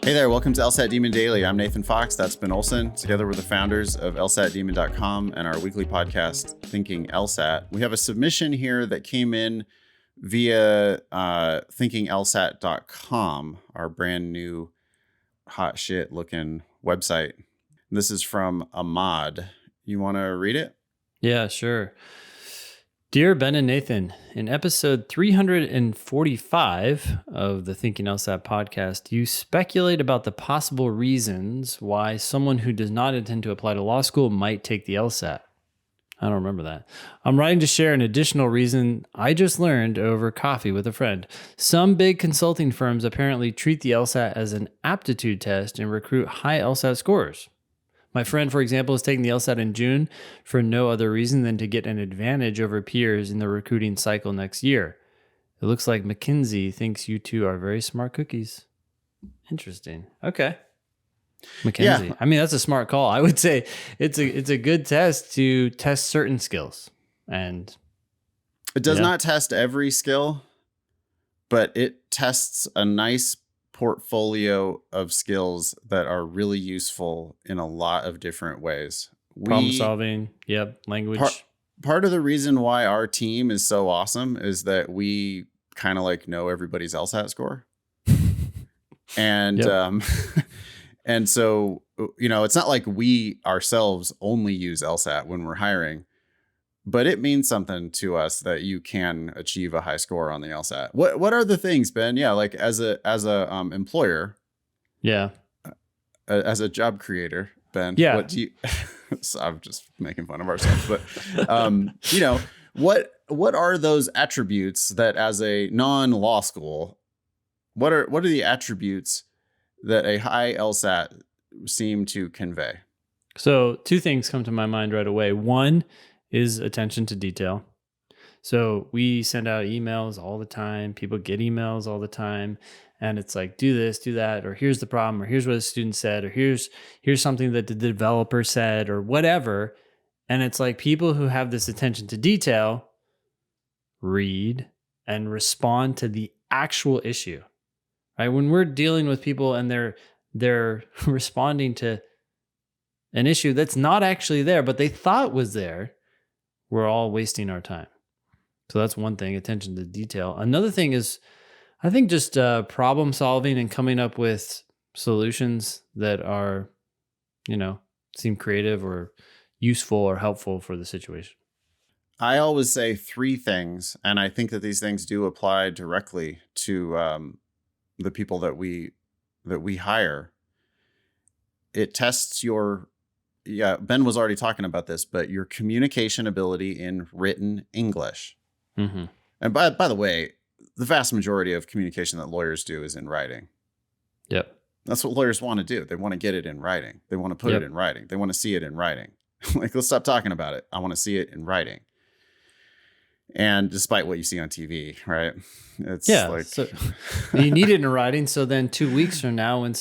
Hey there, welcome to LSAT Demon Daily. I'm Nathan Fox, that's Ben Olson. Together we're the founders of LSATdemon.com and our weekly podcast, Thinking LSAT. We have a submission here that came in via thinkinglsat.com, our brand new hot shit looking website. This is from Ahmad. You want to read it? Yeah, sure. Dear Ben and Nathan, in episode 345 of the Thinking LSAT podcast, you speculate about the possible reasons why someone who does not intend to apply to law school might take the LSAT. I don't remember that. I'm writing to share an additional reason I just learned over coffee with a friend. Some big consulting firms apparently treat the LSAT as an aptitude test and recruit high LSAT scores. My friend, for example, is taking the LSAT in June for no other reason than to get an advantage over peers in the recruiting cycle next year. It looks like McKinsey thinks you two are very smart cookies. Interesting. Okay. McKinsey. Yeah. I mean, that's a smart call. I would say it's a good test to test certain skills. And it does not test every skill, but it tests a nice portfolio of skills that are really useful in a lot of different ways. Problem solving, language. Part of the reason why our team is so awesome is that we kind of like know everybody's LSAT score. And and so, you know, it's not like we ourselves only use LSAT when we're hiring, but it means something to us that you can achieve a high score on the LSAT. What are the things, Ben? Yeah, like as a employer, as a job creator, Ben. Yeah. What do you? So I'm just making fun of ourselves, but you know, what are those attributes that as a non-law school, what are the attributes that a high LSAT seem to convey? So 2 things come to my mind right away. One is attention to detail. So we send out emails all the time. People get emails all the time. And it's like, do this, do that, or here's the problem, or here's what a student said, or here's something that the developer said, or whatever. And it's like people who have this attention to detail read and respond to the actual issue. Right? When we're dealing with people and they're responding to an issue that's not actually there, but they thought was there, we're all wasting our time. So that's one thing, attention to detail. Another thing is, I think, just problem solving and coming up with solutions that are, seem creative or useful or helpful for the situation. I always say 3 things, and I think that these things do apply directly to the people that we hire. It tests your Ben was already talking about this, but your communication ability in written English. Mm-hmm. And by the way, the vast majority of communication that lawyers do is in writing. Yep. That's what lawyers want to do. They want to get it in writing. They want to put it in writing. They want to see it in writing. Like, let's stop talking about it. I want to see it in writing. And despite what you see on TV, right? It's like, so you need it in writing. So then 2 weeks from now, when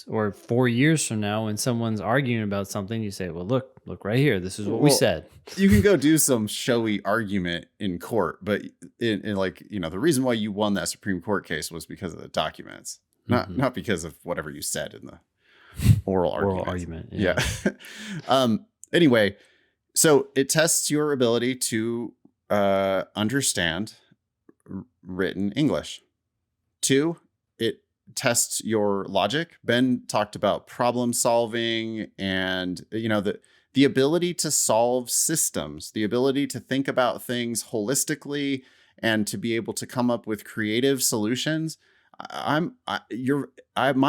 or 4 years from now, when someone's arguing about something, you say, well, look right here. This is what we said. You can go do some showy argument in court, but in the reason why you won that Supreme Court case was because of the documents, not because of whatever you said in the oral argument. Yeah. Anyway, so it tests your ability to understand written English. 2, it tests your logic. Ben talked about problem solving and, the ability to solve systems, the ability to think about things holistically and to be able to come up with creative solutions. My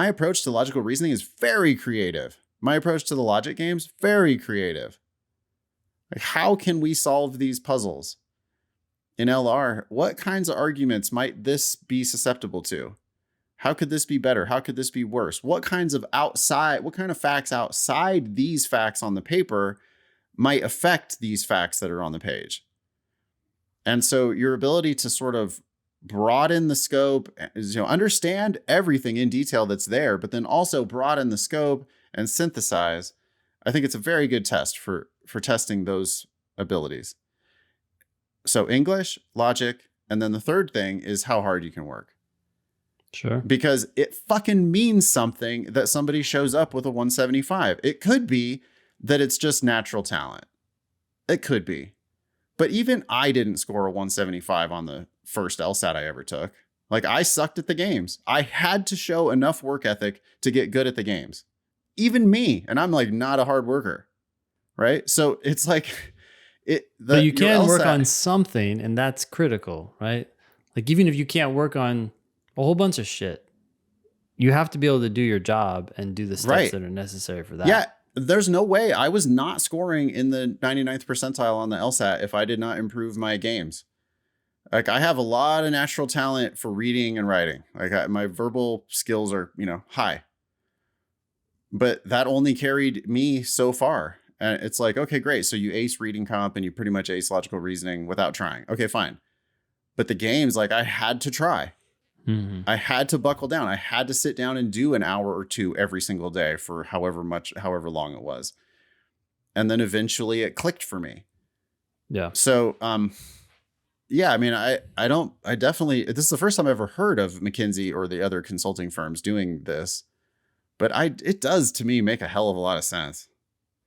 approach to logical reasoning is very creative. My approach to the logic games, very creative. Like, how can we solve these puzzles? In LR, what kinds of arguments might this be susceptible to? How could this be better? How could this be worse? What kind of facts outside these facts on the paper might affect these facts that are on the page? And so your ability to sort of broaden the scope is, understand everything in detail that's there, but then also broaden the scope and synthesize. I think it's a very good test for testing those abilities. So English, logic, and then the third thing is how hard you can work. Sure. because it fucking means something that somebody shows up with a 175. It could be that it's just natural talent. It could be. But even I didn't score a 175 on the first LSAT I ever took. Like, I sucked at the games. I had to show enough work ethic to get good at the games. Even me. And I'm like not a hard worker. Right. So it's like but you can work LSAT, on something, and that's critical, right? Like, even if you can't work on a whole bunch of shit, you have to be able to do your job and do the steps right. that are necessary for that. Yeah. There's no way I was not scoring in the 99th percentile on the LSAT if I did not improve my games. Like, I have a lot of natural talent for reading and writing. Like, my verbal skills are, high. But that only carried me so far. And it's like, okay, great. So you ace reading comp and you pretty much ace logical reasoning without trying. Okay, fine. But the games, like, I had to try. Mm-hmm. I had to buckle down. I had to sit down and do an hour or two every single day for however long it was. And then eventually it clicked for me. Yeah. So, yeah, I mean, I definitely, this is the first time I've ever heard of McKinsey or the other consulting firms doing this, but it does to me make a hell of a lot of sense.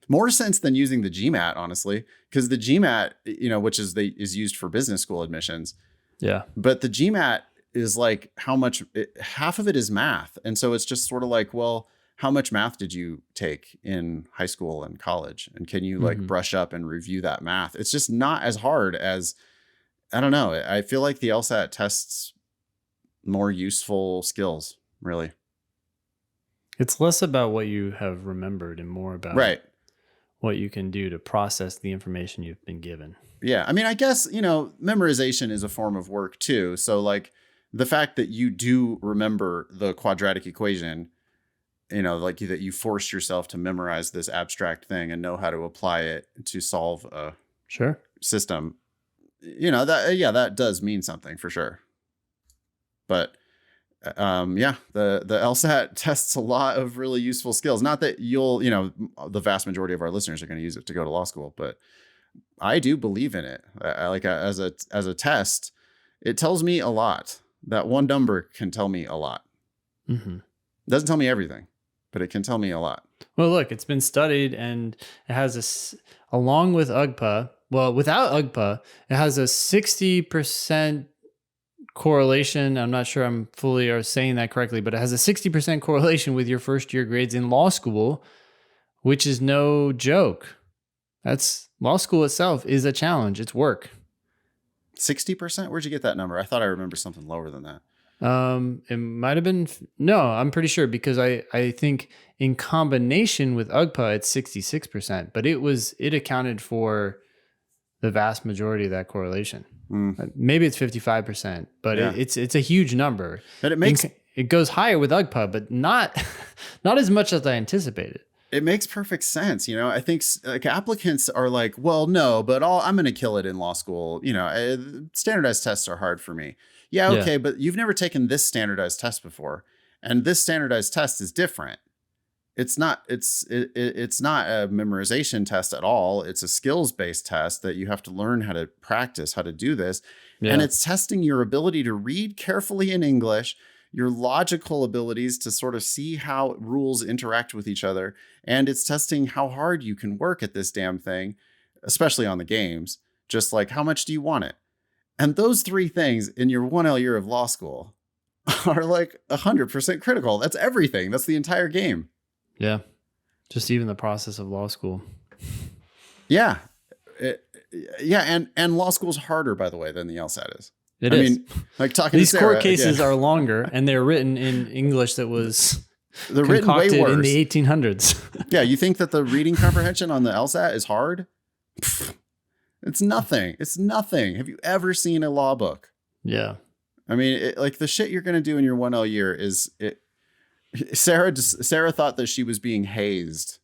More sense than using the GMAT, honestly, because the GMAT, which is used for business school admissions. Yeah. But the GMAT is like half of it is math. And so it's just sort of like, well, how much math did you take in high school and college? And can you like brush up and review that math? It's just not as hard as, I don't know. I feel like the LSAT tests more useful skills, really. It's less about what you have remembered and more about what you can do to process the information you've been given. Yeah. I mean, I guess, memorization is a form of work too. So like the fact that you do remember the quadratic equation, like that you forced yourself to memorize this abstract thing and know how to apply it to solve a system, that does mean something for sure. But the LSAT tests a lot of really useful skills. Not that the vast majority of our listeners are going to use it to go to law school, but I do believe in it. As a test, it tells me a lot. That one number can tell me a lot. Mm-hmm. Doesn't tell me everything, but it can tell me a lot. Well, look, it's been studied, and it has along with UGPA. Well, without UGPA, it has a 60% correlation. I'm not sure I'm fully saying that correctly, but it has a 60% correlation with your first year grades in law school, which is no joke. Law school itself is a challenge. It's work. 60%? Where'd you get that number? I thought I remember something lower than that. It might have been, no, I'm pretty sure, because I think in combination with UGPA, it's 66%, but it accounted for the vast majority of that correlation. Maybe it's 55%, but yeah. It's a huge number. But it goes higher with UGPA, but not as much as I anticipated. It makes perfect sense. I think like applicants are like, well, no, but I'm going to kill it in law school. Standardized tests are hard for me. Yeah. Okay. Yeah. But you've never taken this standardized test before. And this standardized test is different. It's not a memorization test at all. It's a skills-based test that you have to learn how to practice, how to do this. Yeah. And it's testing your ability to read carefully in English, your logical abilities to sort of see how rules interact with each other. And it's testing how hard you can work at this damn thing, especially on the games. Just like, how much do you want it? And those three things in your 1L year of law school are like 100% critical. That's everything. That's the entire game. Yeah. Just even the process of law school. Yeah. And law school's harder, by the way, than the LSAT is. I mean, like talking these to Sarah, court cases are longer, and they're written in English that was written way worse in the 1800s. Yeah, you think that the reading comprehension on the LSAT is hard? It's nothing. It's nothing. Have you ever seen a law book? Yeah. I mean, like the shit you're going to do in your 1L year is it. Sarah thought that she was being hazed.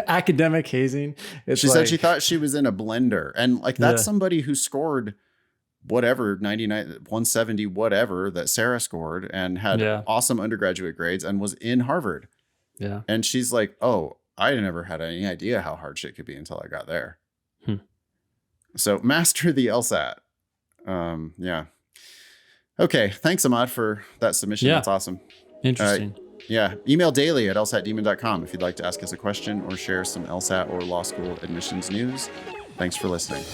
Academic hazing. She said she thought she was in a blender. And like, that's somebody who scored whatever, 99, 170, whatever that Sarah scored and had awesome undergraduate grades and was in Harvard. Yeah. And she's like, oh, I never had any idea how hard shit could be until I got there. So master the LSAT. Yeah. Okay. Thanks, Ahmad, for that submission. Yeah. That's awesome. Interesting. Yeah. Email daily at lsatdemon.com if you'd like to ask us a question or share some LSAT or law school admissions news. Thanks for listening.